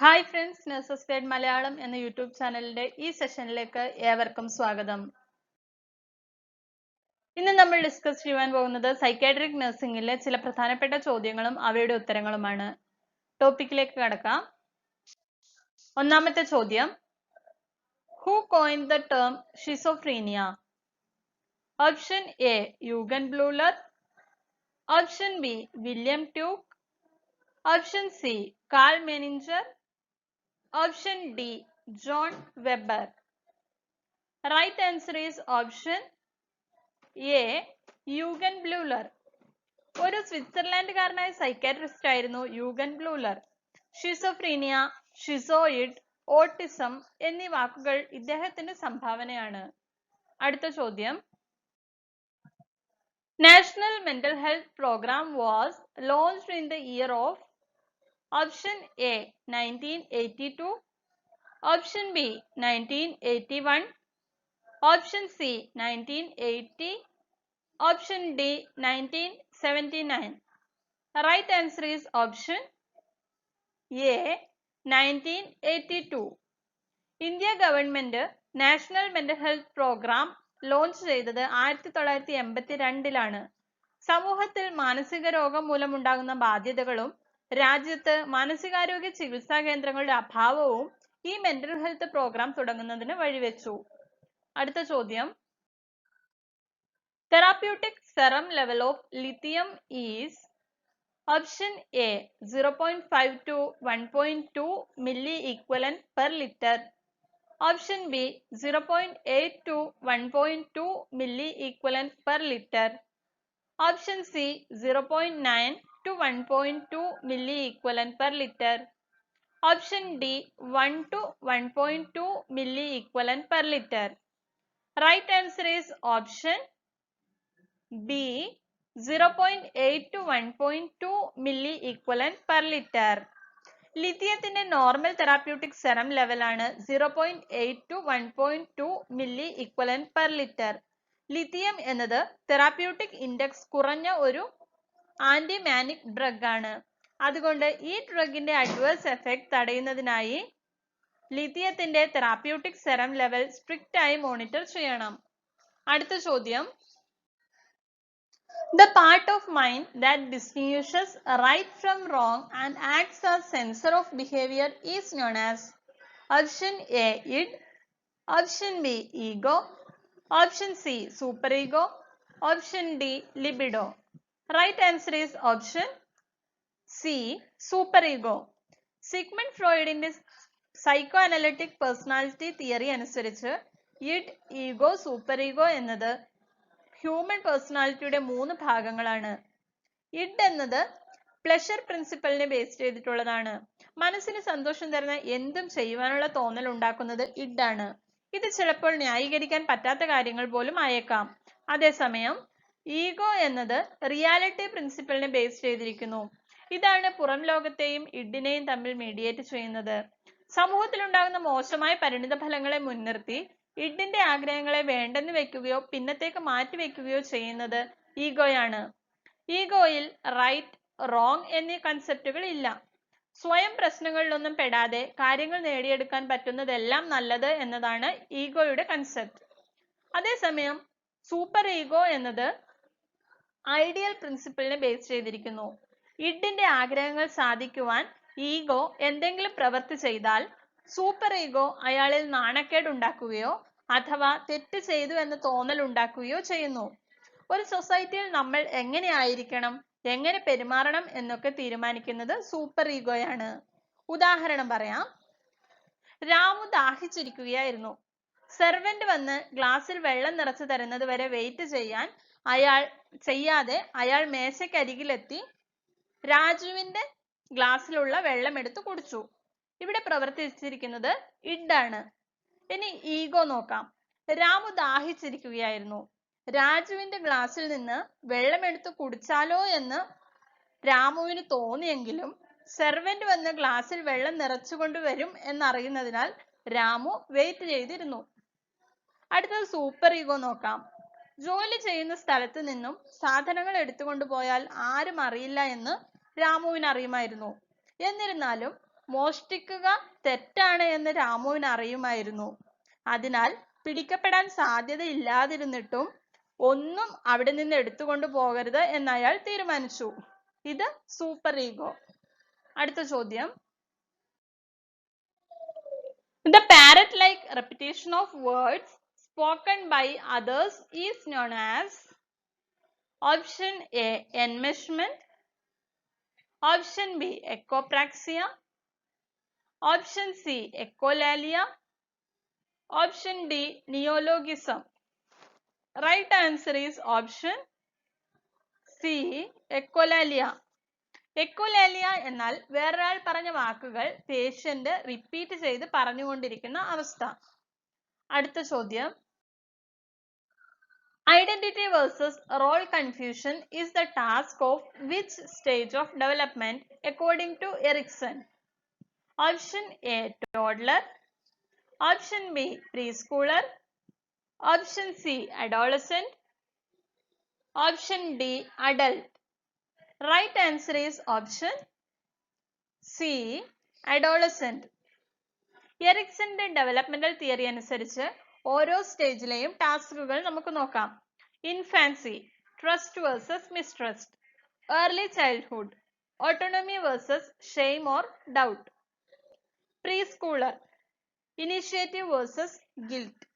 Hi friends, nurses guide Malayalam എന്ന YouTube ചാനലിന്റെ ഈ സെഷനിലേക്ക് ഏവർക്കും സ്വാഗതം. ഇന്ന് നമ്മൾ ഡിസ്കസ് ചെയ്യാൻ പോകുന്നത് സൈക്കാട്രിക് നഴ്സിംഗിലെ ചില പ്രധാനപ്പെട്ട ചോദ്യങ്ങളും അവയുടെ ഉത്തരങ്ങളുമാണ്. ടോപ്പിക്കിലേക്ക് കടക്കാം. ഒന്നാമത്തെ ചോദ്യം, who coined the term schizophrenia? Option A Eugen Bleuler, option B William Tuke, option C Karl Menninger, option D John Weber. Right answer is option A Eugen Bleuler. ഒരു സ്വിറ്റ്സർലാൻഡുകാരനായ സൈക്കാട്രിസ്റ്റ് ആയിരുന്നു Eugen Bleuler. Schizophrenia, schizoid, autism എന്നീ വാക്കുകൾ ഇദ്ദേഹത്തിന്റെ സംഭാവനയാണ്. അടുത്ത ചോദ്യം, national mental health programme was launched in the year of? Option A 1982, option B 1981, option C 1980, option D 1979. Right answer is option A 1982. India government national mental health programme launch ചെയ്തത് 1982 സമൂഹത്തിൽ മാനസിക രോഗം മൂലമുണ്ടാകുന്ന ബാധ്യതകളും രാജ്യത്ത് മാനസികാരോഗ്യ ചികിത്സാ കേന്ദ്രങ്ങളുടെ അഭാവവും ഈ മെന്റൽ ഹെൽത്ത് പ്രോഗ്രാം തുടങ്ങുന്നതിന് വഴിവെച്ചു. അടുത്ത ചോദ്യം, therapeutic serum level of lithium is? Option A 0.5 to 1.2 milli equivalent per liter, option B 0.8 to 1.2 milli equivalent per liter, option C 0.9 to 1.2 milli equivalent per liter, option D 1 to 1.2 milli equivalent per liter. Right answer is option B 0.8 to 1.2 milli equivalent per liter. ലിഥിയത്തിന്റെ normal therapeutic serum level ആണ് 0.8 to 1.2 milli equivalent per litre. Lithium എന്നത് therapeutic index കുറഞ്ഞ ഒരു ആന്റിമാനിക് drug ആണ്. അതുകൊണ്ട് ഈ ഡ്രഗിന്റെ adverse effect തടയുന്നതിനായി ലിഥിയത്തിന്റെ therapeutic serum level strict ആയി മോണിറ്റർ ചെയ്യണം. അടുത്ത ചോദ്യം, the part of mind that distinguishes right from wrong and acts as sensor of behavior is known as? Option A id, option B ego, option C superego, option D libido. Right answer is option C superego. സിഗ്മണ്ട് ഫ്രോയിഡിന്റെ psycho analytic personality theory അനുസരിച്ച് id, ego, super ego എന്നത് human പേഴ്സണാലിറ്റിയുടെ 3 ഭാഗങ്ങളാണ്. Id എന്നത് pleasure പ്രിൻസിപ്പലിനെ base ചെയ്തിട്ടുള്ളതാണ്. മനസ്സിന് സന്തോഷം തരുന്ന എന്തും ചെയ്യുവാനുള്ള തോന്നൽ ഉണ്ടാക്കുന്നത് ഇഡ് ആണ്. ഇത് ചിലപ്പോൾ ന്യായീകരിക്കാൻ പറ്റാത്ത കാര്യങ്ങൾ പോലും ആയേക്കാം. അതേസമയം ഈഗോ എന്നത് റിയാലിറ്റി പ്രിൻസിപ്പലിനെ ബേസ് ചെയ്തിരിക്കുന്നു. ഇതാണ് പുറം ലോകത്തെയും ഇഡിനെയും തമ്മിൽ മീഡിയേറ്റ് ചെയ്യുന്നത്. സമൂഹത്തിലുണ്ടാകുന്ന മോശമായ പരിണിത ഫലങ്ങളെ മുൻനിർത്തി ഇഡിന്റെ ആഗ്രഹങ്ങളെ വേണ്ടെന്ന് വെക്കുകയോ പിന്നത്തേക്ക് മാറ്റിവെക്കുകയോ ചെയ്യുന്നത് ഈഗോയാണ്. ഈഗോയിൽ റൈറ്റ്, റോങ് എന്നീ കൺസെപ്റ്റുകൾ ഇല്ല. സ്വയം പ്രശ്നങ്ങളിലൊന്നും പെടാതെ കാര്യങ്ങൾ നേടിയെടുക്കാൻ പറ്റുന്നതെല്ലാം നല്ലത് എന്നതാണ് ഈഗോയുടെ കൺസെപ്റ്റ്. അതേസമയം സൂപ്പർ ഈഗോ എന്നത് ഐഡിയൽ പ്രിൻസിപ്പിളിനെ ബേസ് ചെയ്തിരിക്കുന്നു. ഇഡിന്റെ ആഗ്രഹങ്ങൾ സാധിക്കുവാൻ ഈഗോ എന്തെങ്കിലും പ്രവൃത്തി ചെയ്താൽ സൂപ്പർ ഈഗോ അയാളിൽ നാണക്കേട് ഉണ്ടാക്കുകയോ അഥവാ തെറ്റ് ചെയ്തു എന്ന തോന്നൽ ഉണ്ടാക്കുകയോ ചെയ്യുന്നു. ഒരു സൊസൈറ്റിയിൽ നമ്മൾ എങ്ങനെ ആയിരിക്കണം, എങ്ങനെ പെരുമാറണം എന്നൊക്കെ തീരുമാനിക്കുന്നത് സൂപ്പർ ഈഗോയാണ്. ഉദാഹരണം പറയാം. രാമു ദാഹിച്ചിരിക്കുകയായിരുന്നു. സെർവന്റ് വന്ന് ഗ്ലാസ്സിൽ വെള്ളം നിറച്ചു തരുന്നത് വരെ വെയിറ്റ് ചെയ്യാതെ അയാൾ മേശക്കരികിലെത്തി രാജുവിന്റെ ഗ്ലാസ്സിലുള്ള വെള്ളം എടുത്ത് കുടിച്ചു. ഇവിടെ പ്രവർത്തിച്ചിരിക്കുന്നത് ഇഡാണ്. ഇനി ഈഗോ നോക്കാം. രാമു ദാഹിച്ചിരിക്കുകയായിരുന്നു. രാജുവിന്റെ ഗ്ലാസ്സിൽ നിന്ന് വെള്ളമെടുത്ത് കുടിച്ചാലോ എന്ന് രാമുവിന് തോന്നിയെങ്കിലും സെർവന്റ് വന്ന് ഗ്ലാസ്സിൽ വെള്ളം നിറച്ചുകൊണ്ടുവരും എന്നറിയുന്നതിനാൽ രാമു വെയിറ്റ് ചെയ്തിരുന്നു. അടുത്തത് സൂപ്പർ ഈഗോ നോക്കാം. ജോലി ചെയ്യുന്ന സ്ഥലത്ത് നിന്നും സാധനങ്ങൾ എടുത്തുകൊണ്ടുപോയാൽ ആരും അറിയില്ല എന്ന് രാമുവിന് അറിയുമായിരുന്നു. എന്നിരുന്നാലും മോഷ്ടിക്കുക തെറ്റാണ് എന്ന് രാമുവിന് അറിയുമായിരുന്നു. അതിനാൽ പിടിക്കപ്പെടാൻ സാധ്യതയില്ലാതിരുന്നിട്ടും ഒന്നും അവിടെ നിന്ന് എടുത്തുകൊണ്ട് പോകരുത് എന്ന് അയാൾ തീരുമാനിച്ചു. ഇത് സൂപ്പർ ഈഗോ. അടുത്ത ചോദ്യം. The parrot-like repetition of words spoken by others is known as option A, enmeshment, option B, echopraxia, option C, echolalia, option D, neologism. Right answer is option C, echolalia. Echolalia എന്നാൽ വേറൊരാൾ പറഞ്ഞ വാക്കുകൾ patient repeat ചെയ്ത് പറഞ്ഞുകൊണ്ടിരിക്കുന്ന അവസ്ഥ. അടുത്ത ചോദ്യം. Identity versus role confusion is the task of which stage of development according to Erikson? Option A, toddler, option B, preschooler, option C, adolescent, option D, adult. Right answer is option C, adolescent. എറിക്സന്റെ developmental theory അനുസരിച്ച് ഓരോ സ്റ്റേജിലെയും ടാസ്കുകൾ നമുക്ക് നോക്കാം. Infancy, trust versus mistrust. Early childhood, autonomy versus shame or doubt. Pre schooler, initiative versus guilt.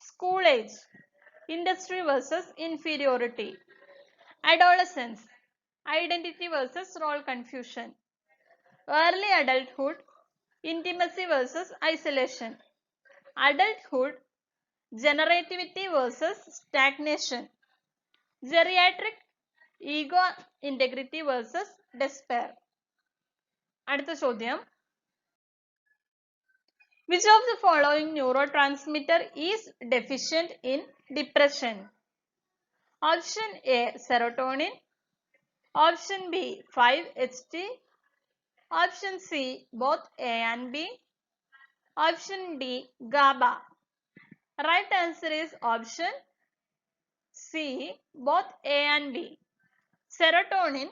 School age, industry versus inferiority. Adolescence, identity versus role confusion. Early adulthood, intimacy versus isolation. Adulthood, generativity versus stagnation. Geriatric, ego integrity versus despair. അടുത്ത ചോദ്യം. Which of the following neurotransmitter is deficient in depression? Option A, serotonin, option B, 5-HT, option C, both A and B, option D, GABA. Right answer is option C, both A and B. Serotonin,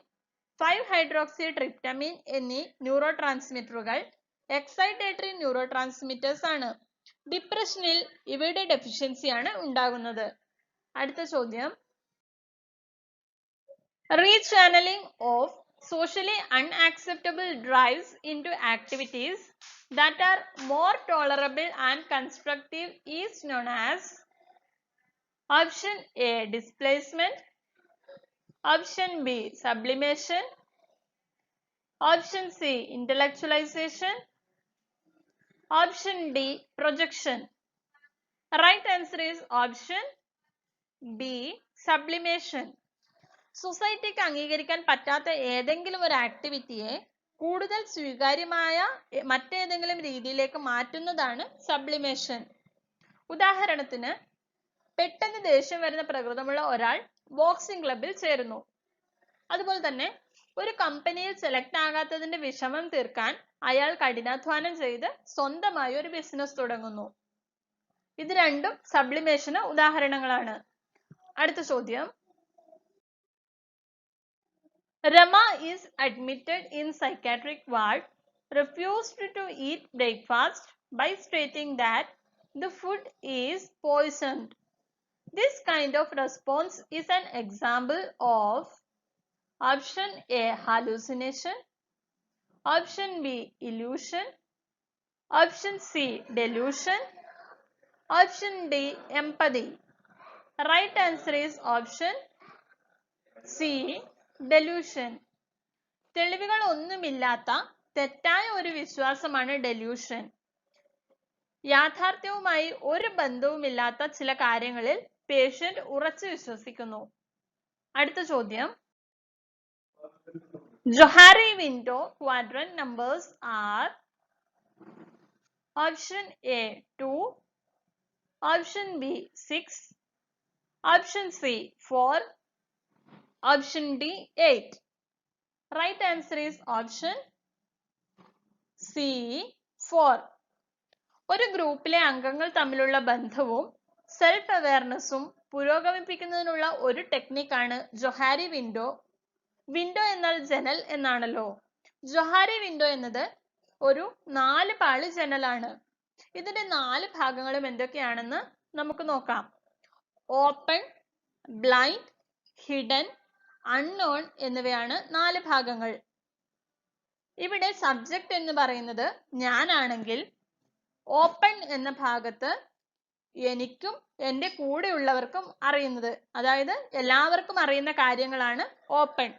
five hydroxytryptamine എന്നീ neuro ട്രാൻസ്മിറ്ററുകൾ excitatory neuro transmitters ആണ്. ഡിപ്രഷനിൽ ഇവയുടെ ഡെഫിഷ്യൻസിയാണ് ഉണ്ടാകുന്നത്. അടുത്ത ചോദ്യം. Rechanneling of socially unacceptable drives into activities that are more tolerable and constructive is known as option A, displacement, option B, sublimation, option C, intellectualization, option D, projection. Right answer is option B, sublimation. സൊസൈറ്റിക്ക് അംഗീകരിക്കാൻ പറ്റാത്ത ഏതെങ്കിലും ഒരു ആക്ടിവിറ്റിയെ കൂടുതൽ സ്വീകാര്യമായ മറ്റേതെങ്കിലും രീതിയിലേക്ക് മാറ്റുന്നതാണ് sublimation. ഉദാഹരണത്തിന്, പെട്ടെന്ന് ദേഷ്യം വരുന്ന പ്രകൃതമുള്ള ഒരാൾ ബോക്സിംഗ് ക്ലബിൽ ചേരുന്നു. അതുപോലെ തന്നെ ഒരു കമ്പനിയിൽ സെലക്ട് ആകാത്തതിന്റെ വിഷമം തീർക്കാൻ അയാൾ കഠിനാധ്വാനം ചെയ്ത് സ്വന്തമായി ഒരു ബിസിനസ് തുടങ്ങുന്നു. ഇത് രണ്ടും സബ്ലിമേഷന് ഉദാഹരണങ്ങളാണ്. അടുത്ത ചോദ്യം. Rama is admitted in psychiatric ward, refused to eat breakfast by stating that the food is poisoned. This kind of response is an example of option A, hallucination, option B, illusion, option C, delusion, option D, empathy. Right answer is option C, delusion. തെളിവുകൾ ഒന്നുമില്ലാത്ത തെറ്റായ ഒരു വിശ്വാസമാണ് delusion. യാഥാർത്ഥ്യവുമായി ഒരു ബന്ധവുമില്ലാത്ത ചില കാര്യങ്ങളിൽ patient ഉറച്ചു വിശ്വസിക്കുന്നു. അടുത്ത ചോദ്യം. Johari window quadrant numbers are option A, 2, option B, 6, option C, 4, option D, 8. Right answer is option C, 4. ഒരു ഗ്രൂപ്പിലെ അംഗങ്ങൾ തമ്മിലുള്ള ബന്ധവും സെൽഫ് അവയർനെസ്സും പുരോഗമിപ്പിക്കുന്നതിനുള്ള ഒരു ടെക്നിക്കാണ് ജൊഹാരി വിൻഡോ. വിൻഡോ എന്നാൽ ജനൽ എന്നാണല്ലോ. ജൊഹാരി വിൻഡോ എന്നത് ഒരു 4 പാളി ജനലാണ്. ഇതിന്റെ 4 ഭാഗങ്ങളും എന്തൊക്കെയാണെന്ന് നമുക്ക് നോക്കാം. ഓപ്പൺ, ബ്ലൈൻഡ്, ഹിഡൻ, അൺനോൺ എന്നിവയാണ് 4 ഭാഗങ്ങൾ. ഇവിടെ സബ്ജക്റ്റ് എന്ന് പറയുന്നത് ഞാനാണെങ്കിൽ ഓപ്പൺ എന്ന ഭാഗത്ത് എനിക്കും എൻ്റെ കൂടെയുള്ളവർക്കും അറിയുന്നത്, അതായത് എല്ലാവർക്കും അറിയുന്ന കാര്യങ്ങളാണ് ഓപ്പൺ.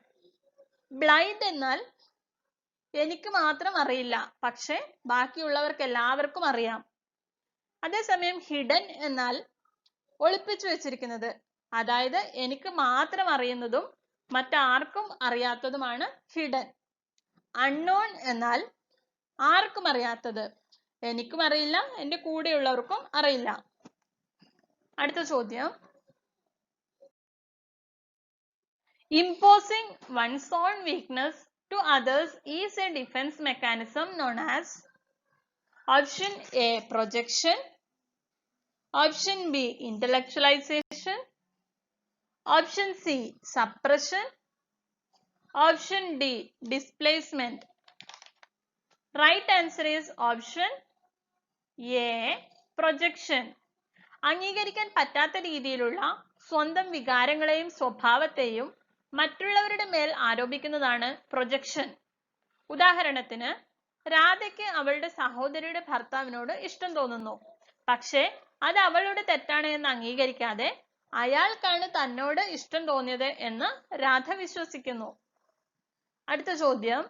ബ്ലൈൻഡ് എന്നാൽ എനിക്ക് മാത്രം അറിയില്ല, പക്ഷെ ബാക്കിയുള്ളവർക്ക് എല്ലാവർക്കും അറിയാം. അതേസമയം ഹിഡൻ എന്നാൽ ഒളിപ്പിച്ചു വെച്ചിരിക്കുന്നത്, അതായത് എനിക്ക് മാത്രം അറിയുന്നതും മറ്റാർക്കും അറിയാത്തതുമാണ് ഹിഡൻ. അൺനോൺ എന്നാൽ ആർക്കും അറിയാത്തത്, എനിക്കും അറിയില്ല, എൻ്റെ കൂടെയുള്ളവർക്കും അറിയില്ല. അടുത്ത ചോദ്യം, imposing one's own weakness to others is a defense mechanism known as option A projection, option B intellectualization, option C suppression, option D displacement. Right answer is option A projection. അംഗീകരിക്കാൻ പറ്റാത്ത രീതിയിലുള്ള സ്വന്തം വികാരങ്ങളെയും സ്വഭാവത്തെയും മറ്റുള്ളവരുടെ മേൽ ആരോപിക്കുന്നതാണ് പ്രൊജക്ഷൻ. ഉദാഹരണത്തിന്, രാധയ്ക്ക് അവളുടെ സഹോദരിയുടെ ഭർത്താവിനോട് ഇഷ്ടം തോന്നുന്നു, പക്ഷേ അത് അവളുടെ തെറ്റാണ് എന്ന് അംഗീകരിക്കാതെ അയാൾക്കാണ് തന്നോട് ഇഷ്ടം തോന്നിയത് എന്ന് രാധ വിശ്വസിക്കുന്നു. അടുത്ത ചോദ്യം,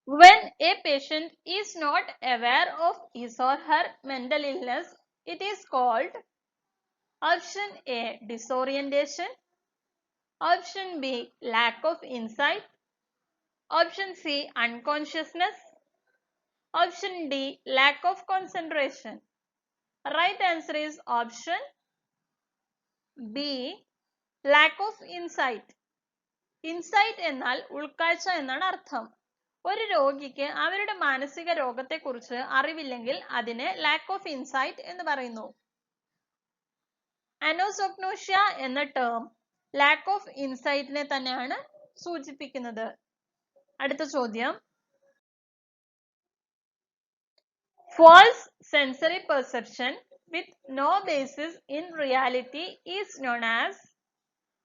when a patient is not aware of his or her mental illness, it is called option A disorientation, option B lack of insight, option C unconsciousness, option D lack of concentration. Right answer is option B lack of insight. Insight എന്നാൽ ഉൾക്കാഴ്ച എന്നാണ് അർത്ഥം. ഒരു രോഗിക്ക് അവരുടെ മാനസിക രോഗത്തെക്കുറിച്ച് അറിവില്ലെങ്കിൽ അതിനെ lack of insight എന്ന് പറയുന്നു. അനോസോഗ്നോഷ്യ എന്ന ടേം ലാക്ക് ഓഫ് ഇൻസൈറ്റിനെ തന്നെയാണ് സൂചിപ്പിക്കുന്നത്. അടുത്ത ചോദ്യം, false sensory perception with no basis in reality is known as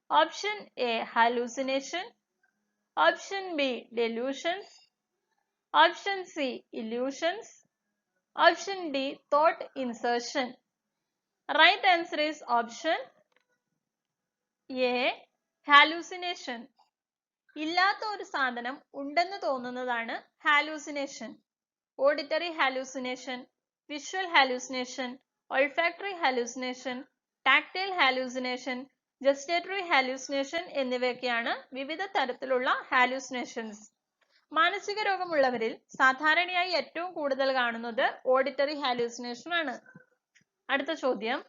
option A hallucination, option B delusions, option C illusions, option D thought insertion. Right answer is option A hallucination. ഇല്ലാത്ത ഒരു സാധനം ഉണ്ടെന്ന് തോന്നുന്നതാണ് hallucination. Auditory hallucination, visual hallucination, olfactory hallucination, tactile hallucination, gustatory hallucination എന്നിവയൊക്കെയാണ് വിവിധ തരത്തിലുള്ള hallucinations. മാനസിക രോഗമുള്ളവരിൽ സാധാരണയായി ഏറ്റവും കൂടുതൽ കാണുന്നത് ഓഡിറ്ററി ഹാലൂസിനേഷൻ ആണ്. അടുത്ത ചോദ്യം,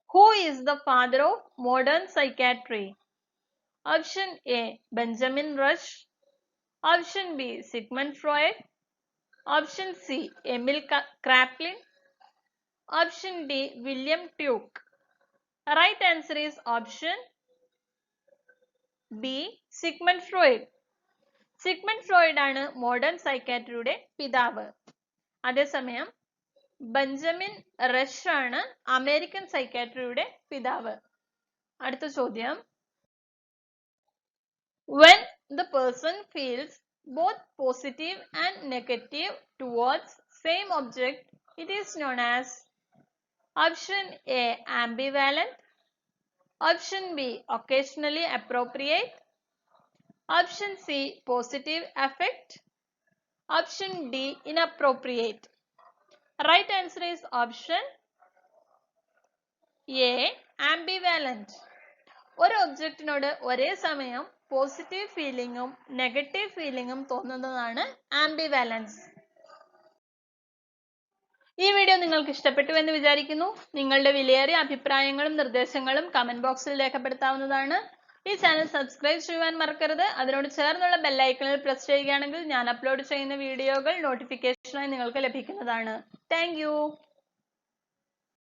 who is the father of modern psychiatry? Option A Benjamin Rush, option B Sigmund Freud, option C Emil Kraepelin, option D William Tuke. Right answer is option B Sigmund Freud. Sigmund Freud ആണ് modern സൈക്കാട്രിയുടെ പിതാവ്. അതേസമയം Benjamin rush ആണ് American സൈക്കാട്രിയുടെ പിതാവ്. അടുത്ത ചോദ്യം, when the person feels both positive and negative towards same object, it is known as option A ambivalent, option B occasionally appropriate, option C positive affect, option D inappropriate. Right answer is option A ambivalent. ഒരു ഒബ്ജക്റ്റിനോട് ഒരേ സമയം positive ഫീലിംഗും negative ഫീലിംഗും തോന്നുന്നതാണ് ആംബിവാലൻസ്. ഈ video നിങ്ങൾക്ക് ഇഷ്ടപ്പെട്ടു എന്ന് വിചാരിക്കുന്നു. നിങ്ങളുടെ വിലയേറിയ അഭിപ്രായങ്ങളും നിർദ്ദേശങ്ങളും കമന്റ് ബോക്സിൽ രേഖപ്പെടുത്താവുന്നതാണ്. ഈ ചാനൽ സബ്സ്ക്രൈബ് ചെയ്യുവാൻ മറക്കരുത്. അതിനോട് ചേർന്നുള്ള ബെൽ ഐക്കണിൽ പ്രസ് ചെയ്യുകയാണെങ്കിൽ ഞാൻ അപ്ലോഡ് ചെയ്യുന്ന വീഡിയോകൾ നോട്ടിഫിക്കേഷനായി നിങ്ങൾക്ക് ലഭിക്കുന്നതാണ്. Thank you.